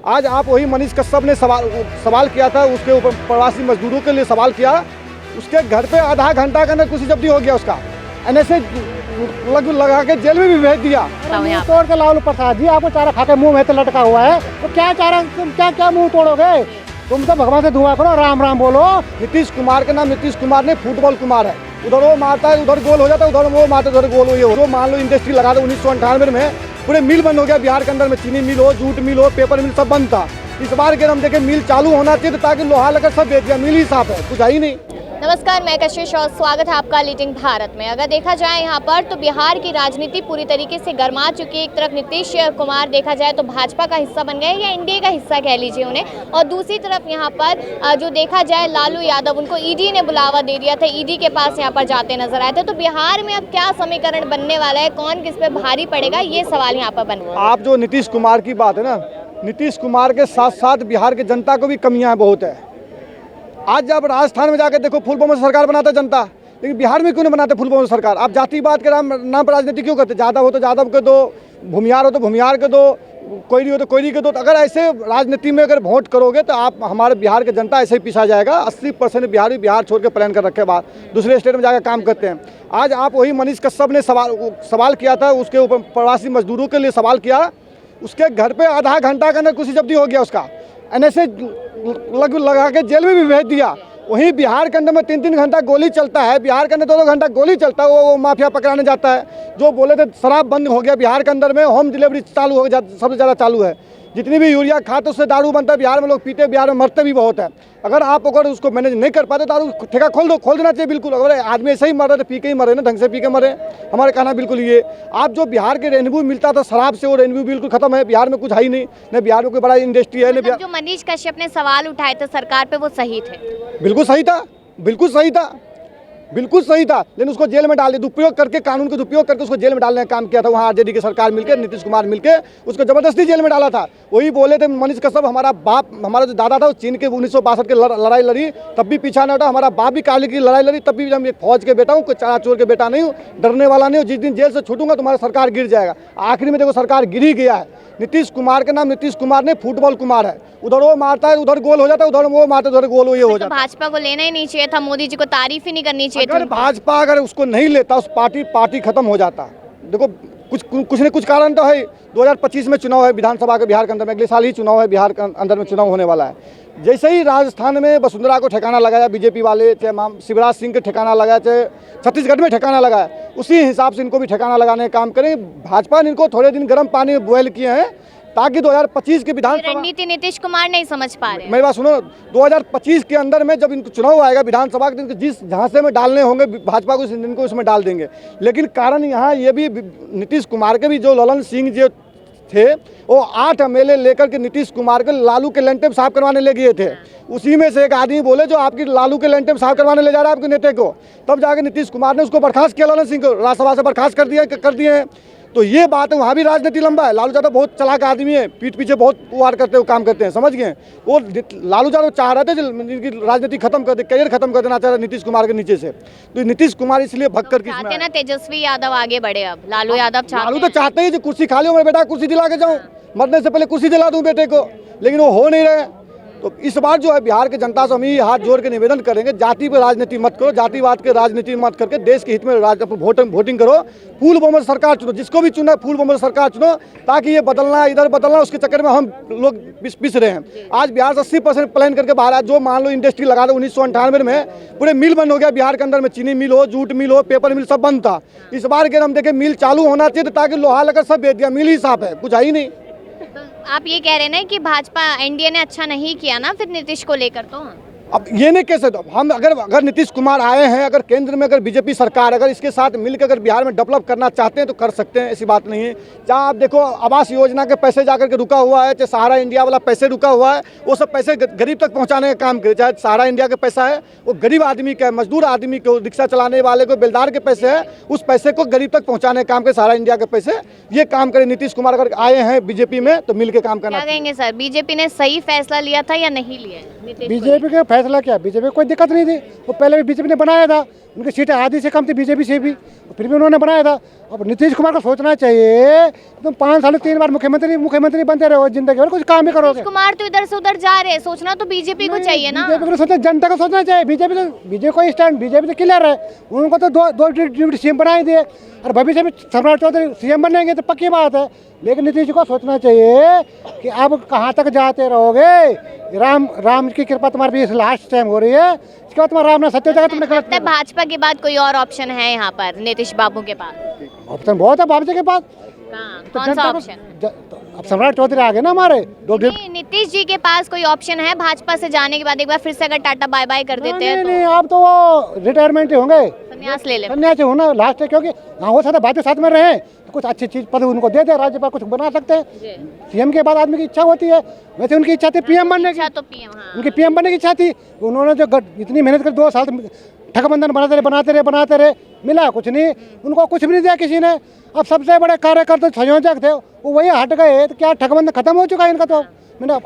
आज आप वही मनीष कश्यप ने सवाल किया था, उसके ऊपर प्रवासी मजदूरों के लिए सवाल किया, उसके घर पे आधा घंटा के अंदर कुछ जब्ती हो गया, उसका ऐसे लगा के जेल में भी भेज दिया। तोड़ के लालू प्रसाद जी, आपको चारा खा के मुँह में तो लटका हुआ है, तो क्या चारा, तुम क्या मुँह तोड़ोगे? तुम तो भगवान से दुआ करो, राम राम बोलो। नीतीश कुमार का नाम नीतीश कुमार ने फुटबॉल कुमार है, उधर वो मारता है, उधर गोल हो जाता है, उधर वो मारता है, उधर गोल हो गया। मान लो इंडस्ट्री लगा दो 1998 में पूरे मिल बंद हो गया बिहार के अंदर में, चीनी मिल हो, जूट मिल हो, पेपर मिल सब बंद था। इस बार के हम देखें मिल चालू होना चाहिए ताकि लोहा लगा सब बेच दिया, मिल ही साफ है, कुछ है ही नहीं। नमस्कार, मैं कशिश और स्वागत है आपका लीडिंग भारत में। अगर देखा जाए यहाँ पर तो बिहार की राजनीति पूरी तरीके से गर्मा चुकी है। एक तरफ नीतीश कुमार देखा जाए तो भाजपा का हिस्सा बन गए या एनडीए का हिस्सा कह लीजिए उन्हें, और दूसरी तरफ यहाँ पर जो देखा जाए लालू यादव, उनको ईडी ने बुलावा दे दिया था, ईडी के पास यहाँ पर जाते नजर आए थे। तो बिहार में अब क्या समीकरण बनने वाला है, कौन किस पे भारी पड़ेगा, ये सवाल यहाँ पर बन रहा है। आप जो नीतीश कुमार की बात है ना, नीतीश कुमार के साथ साथ बिहार की जनता को भी कमियां बहुत है। आज जब राजस्थान में जाकर देखो फुल बहुमत सरकार बनाता जनता, लेकिन बिहार में क्यों नहीं बनाते फुल बहुमत सरकार? आप जातिवाद के नाम पर राजनीति क्यों करते? जादव हो तो जादव के दो, भूमियार हो तो भूमियार के दो, कोयरी हो तो कोयरी के दो। तो अगर ऐसे राजनीति में अगर वोट करोगे तो आप हमारे बिहार के जनता ऐसे ही पिसा जाएगा। 80% बिहारी बिहार छोड़ के प्लान कर रखे बाद दूसरे स्टेट में जाकर काम करते हैं। आज आप वही मनीष कश्यप ने सवाल किया था, उसके ऊपर प्रवासी मजदूरों के लिए सवाल किया, उसके घर पे आधा घंटा के अंदर कुछ जब्ती हो गया, उसका ऐसे लगा के जेल में भी भेज दिया। वहीं बिहार के अंदर में 3-3 घंटा गोली चलता है, बिहार के अंदर 2-2 घंटा गोली चलता है, वो माफिया पकड़ाने जाता है। जो बोले थे शराब बंद हो गया बिहार के अंदर में, होम डिलीवरी चालू हो गया, सबसे ज़्यादा चालू है। जितनी भी यूरिया खाते उससे दारू बनता है, बिहार में लोग पीते, बिहार में मरते भी बहुत है। अगर आप अगर उसको मैनेज नहीं कर पाते दारू ठेका खोल देना चाहिए बिल्कुल। अगर आदमी ऐसे ही मर रहे तो पी के ही मरे ना, ढंग से पी के मरे। हमारे कहना बिल्कुल ये, आप जो बिहार के रेवेन्यू मिलता था शराब से, वो रेवेन्यू बिल्कुल खत्म है, बिहार में कुछ है ही नहीं। न बिहार में कोई बड़ा इंडस्ट्री है, न जो मनीष कश्यप ने सवाल उठाए थे सरकार पे, वो सही थे? बिल्कुल सही था, बिल्कुल सही था, बिल्कुल सही था, लेकिन उसको जेल में डाल दिया। दुरुपयोग करके, कानून का दुरुपयोग करके उसको जेल में डालने का काम किया था। वहाँ आरजेडी की सरकार मिलकर, नीतीश कुमार मिलकर उसको जबरदस्ती जेल में डाला था। वही बोले थे मनीष कश्यप, हमारा बाप, हमारा जो दादा था वो चीन के 1962 के लड़ाई लड़ी, तब भी पीछा नहीं हटा। हमारा बाप भी काली की लड़ाई लड़ी, तब भी हम एक फौज के बेटा हूँ, कोई चारा चोर के बेटा नहीं हूँ, डरने वाला नहीं हूँ। जिस दिन जेल से छूटूंगा तुम्हारा सरकार गिर जाएगा। आखिरी में देखो सरकार गिर ही गया है। नीतीश कुमार का नाम नीतीश कुमार ने फुटबॉल कुमार है, उधर वो मारता है, उधर गोल हो जाता है, उधर वो मारता है, उधर गोल हो जाता है। भाजपा को लेना ही नहीं चाहिए था, मोदी जी को तारीफ ही नहीं करनी चाहिए थी। अगर भाजपा अगर उसको नहीं लेता, उस पार्टी खत्म हो जाता। देखो कुछ न कुछ कारण तो है। 2025 में चुनाव है विधानसभा के बिहार के अंदर में, अगले साल ही चुनाव है, बिहार के अंदर में चुनाव होने वाला है। जैसे ही राजस्थान में वसुंधरा को ठिकाना लगाया बीजेपी वाले, चाहे शिवराज सिंह के ठिकाना लगाया, चाहे छत्तीसगढ़ में ठिकाना लगाया, उसी हिसाब से इनको भी ठिकाना लगाने का काम करें। भाजपा ने इनको थोड़े दिन गर्म पानी में बॉयल किए हैं ताकि 2025 के विधानसभा रणनीति नीतीश कुमार नहीं समझ पा रहे। मेरी बात सुनो, 2025 के अंदर में जब इनको चुनाव आएगा विधानसभा के, इनको जिस झांसे में डालने होंगे भाजपा को, इनको उसमें डाल देंगे। लेकिन कारण यहाँ ये भी, नीतीश कुमार के भी जो ललन सिंह जो थे, वो 8 एमएलए लेकर के नीतीश कुमार के लालू के लेंटे साफ करवाने ले गए थे। उसी में से एक आदमी बोले जो आपकी लालू के लेंटे साफ करवाने ले जा रहा है आपके नेता को, तब जाके नीतीश कुमार ने उसको बर्खास्त किया, ललन सिंह को राज्यसभा से बर्खास्त कर दिए हैं। तो ये बात है, वहाँ भी राजनीति लंबा है। लालू यादव बहुत चालाक आदमी है, पीठ पीछे बहुत वार करते हुए काम करते हैं, समझ गए। वो लालू यादव चाह रहे थे जिनकी राजनीति खत्म कर दे, करियर खत्म कर देना चाह रहे नीतीश कुमार के नीचे से। तो नीतीश कुमार इसलिए भग कर चाहते ना तेजस्वी यादव आगे बढ़े। अब लालू यादव लालू तो चाहते ही कुर्सी खा लो, मेरे बेटा कुर्सी दिला के जाऊँ, मरने से पहले कुर्सी दिला दूँ बेटे को, लेकिन वो हो नहीं रहे। तो इस बार जो है बिहार के जनता से हम ही हाथ जोड़ के निवेदन करेंगे, जाति पर राजनीति मत करो, जातिवाद के राजनीति मत करके देश के हित में वोटिंग करो। फुल बहुमत सरकार चुनो, जिसको भी चुना फुल बहुमत सरकार चुनो, ताकि ये बदलना इधर बदलना, उसके चक्कर में हम लोग पिस रहे हैं। आज बिहार से 80% प्लान करके बाहर है। जो मान लो इंडस्ट्री लगा दो 1998 में पूरे मिल बंद हो गया बिहार के अंदर में, चीनी मिल हो, जूट मिल हो, पेपर मिल सब बंद था। इस बार के हम देखें मिल चालू होना चाहिए ताकि लोहा लगा सब बेच दिया, मिल ही साफ है, कुछ है ही नहीं। आप ये कह रहे हैं ना कि भाजपा एनडीए ने अच्छा नहीं किया ना फिर नीतीश को लेकर? तो अब ये नहीं कैसे, हम अगर नीतीश कुमार आए हैं, अगर केंद्र में अगर बीजेपी सरकार अगर इसके साथ मिलकर अगर बिहार में डेवलप करना चाहते हैं तो कर सकते हैं, ऐसी बात नहीं है। जहाँ आप देखो आवास योजना के पैसे जाकर के रुका हुआ है, चाहे सहारा इंडिया वाला पैसे रुका हुआ है, वो सब पैसे गरीब तक पहुँचाने का काम करे। चाहे सहारा इंडिया का पैसा है वो गरीब आदमी का, मजदूर आदमी को, रिक्शा चलाने वाले को, बेलदार के पैसे है, उस पैसे को गरीब तक पहुँचाने का काम करे सहारा इंडिया के पैसे। ये काम करे नीतीश कुमार अगर आए हैं बीजेपी में तो मिल के काम करना। क्या कहेंगे सर, बीजेपी ने सही फैसला लिया था या नहीं लिया? बीजेपी का फैसला क्या, बीजेपी कोई दिक्कत नहीं थी। वो पहले भी बीजेपी ने बनाया था, उनकी सीटें आधी से कम थी बीजेपी से भी, फिर भी उन्होंने बनाया था। अब नीतीश कुमार को सोचना चाहिए, तुम 5 साल 3 बार मुख्यमंत्री बनते रहो जिंदगी भर, कुछ काम ही करोगे। नीतीश कुमार तो इधर से उधर जा रहे हैं, सोचना तो बीजेपी को चाहिए ना। बीजेपी को सोचना, जनता को सोचना चाहिए। बीजेपी को स्टैंड, बीजेपी तो क्लियर है, उनको तो दो डिप्टी सीएम बना ही दिए, और भविष्य में सम्राट चौधरी सीएम बनेंगे तो पक्की बात है। लेकिन नीतीश को सोचना चाहिए कि अब कहाँ तक जाते रहोगे। राम की कृपा तुम्हारे भी लास्ट टाइम हो रही है, इसके बाद तुम्हारा राम ने सत्य जगह तुमने गलत। भाजपा के बाद कोई और ऑप्शन है यहाँ पर नीतीश बाबू के पास? ऑप्शन बहुत है भाजपा के पास। कौन सा ऑप्शन? अब सम्राट चौधरी आ गए ना हमारे नीतीश जी के पास कोई ऑप्शन है भाजपा से जाने के बाद? एक बार फिर से अगर टाटा बाय बाय कर देते हैं नहीं, अब तो वो रिटायरमेंट ही होंगे, संन्यास ले ले। संन्यास ही होना लास्ट है, क्योंकि हो सकता है भाजपा साथ में रहे तो कुछ अच्छी चीज पद उनको दे दे, राज्यपाल कुछ बना सकते हैं। सीएम के बाद आदमी की इच्छा होती है, वैसे उनकी इच्छा थी पीएम बनने की, तो पीएम, उनकी पीएम बनने की इच्छा थी। उन्होंने जो इतनी मेहनत कर 2 साल ठगबंधन बनाते रहे, मिला कुछ नहीं, उनको कुछ भी नहीं दिया किसी ने। अब सबसे बड़े कार्यकर्ता संयोजक थे वो वही हट गए, तो क्या ठगबंधन खत्म हो चुका है इनका? तो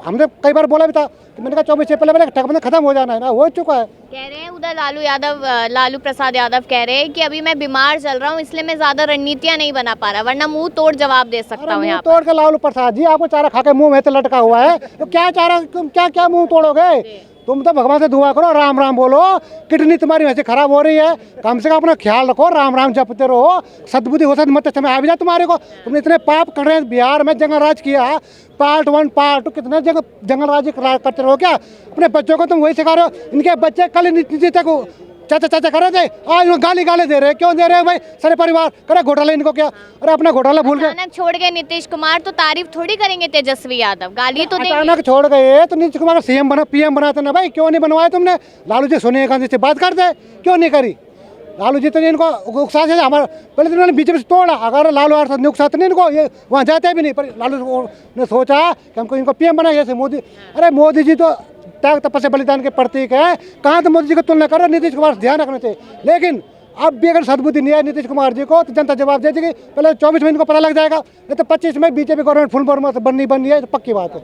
हमने कई बार बोला भी था कि मैंने कहा 24 से पहले ठगबंधन खत्म हो जाना है ना, हो चुका है। कह रहे हैं उधर लालू प्रसाद यादव कह रहे हैं कि अभी मैं बीमार चल रहा हूँ, इसलिए मैं ज्यादा रणनीतियां नहीं बना पा रहा, वरना मुंह तोड़ जवाब दे सकता हूँ। मुंह तोड़ के लालू प्रसाद जी, आपको चारा खा के मुंह में तो लटका हुआ है, तो क्या चारा, तुम क्या मुंह तोड़ोगे? तुम तो भगवान से दुआ करो, राम राम बोलो। किडनी तुम्हारी वैसे खराब हो रही है, कम से कम अपना ख्याल रखो, राम राम जपते रहो, सद्बुद्धि हो सकती मत समय आ भी जाए तुम्हारे को। तुमने इतने पाप कर रहे हैं, बिहार में जंगल राज किया, पार्ट 1 पार्ट 2 कितने जंगल राज करते रहो। क्या अपने बच्चों को तुम वही सिखा रहे हो? इनके बच्चे कल नीति तक चाचा कर रहे थे, आज गाली दे रहे हैं। क्यों दे रहे हैं भाई? सारे परिवार करे घोटाला, इनको क्या? अरे अपना घोटाला भूल गए, अचानक छोड़ गए नीतीश कुमार तो तारीफ थोड़ी करेंगे तेजस्वी यादव, गाली तो देंगे। अचानक छोड़ गए तो नीतीश कुमार सीएम पीएम बनाते ना भाई, क्यों नहीं बनवाए तुमने? लालू जी सोनिया गांधी से बात करते, क्यों नहीं करी? लालू जी तो इनको उकसा से हमारा पहले तो उन्होंने बीजेपी से तोड़ा, अगर लालू यार साथ उकसाते नहीं इनको, ये वहाँ जाते भी नहीं। पर लालू ने सोचा कि हमको इनको पीएम बनाए, जैसे मोदी। अरे मोदी जी तो त्याग तपस्या बलिदान के प्रतीक है, कहाँ तो मोदी जी को तुलना करो, नीतीश कुमार ध्यान रखना चाहिए। लेकिन अब भी अगर सद्बुद्धि नहीं है नीतीश कुमार जी को, तो जनता जवाब दे देगी। पहले 24 में इनको पता लग जाएगा, नहीं तो 25 में बीजेपी गवर्नमेंट फुल बहुमत बननी है, तो पक्की बात है।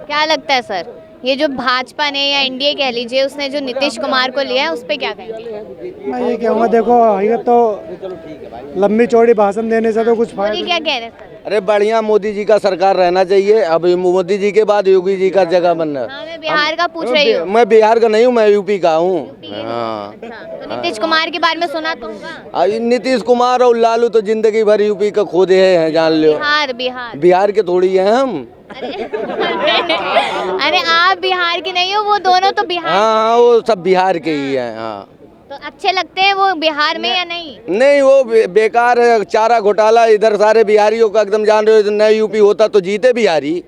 क्या लगता है सर, ये जो भाजपा ने या एनडीए कह लीजिए, उसने जो नीतीश कुमार को लिया है, उस पर क्या कहेंगे? मैं ये कहूँगा, देखो ये तो लंबी चौड़ी भाषण देने से तो कुछ मोदी क्या कह रहे हैं सर? अरे बढ़िया, मोदी जी का सरकार रहना चाहिए। अब मोदी जी के बाद योगी जी का जगह बनना। हाँ, मैं बिहार का पूछ रही हूँ। मैं बिहार का नहीं हूँ, मैं यूपी का हूँ। हाँ, तो नीतीश कुमार के बारे में सुना तो होगा। नीतीश कुमार और लालू तो जिंदगी भर यूपी का खोदे हैं, जान लो। बिहार के थोड़ी हैं हम। अरे आप बिहार के नहीं हो, वो दोनों तो बिहार। हाँ, वो सब बिहार के ही हैं। हाँ, तो अच्छे लगते हैं वो बिहार में या नहीं? नहीं, वो बेकार है, चारा घोटाला इधर सारे बिहारियों का एकदम, जान रहे हो। नया यूपी होता तो जीते बिहारी।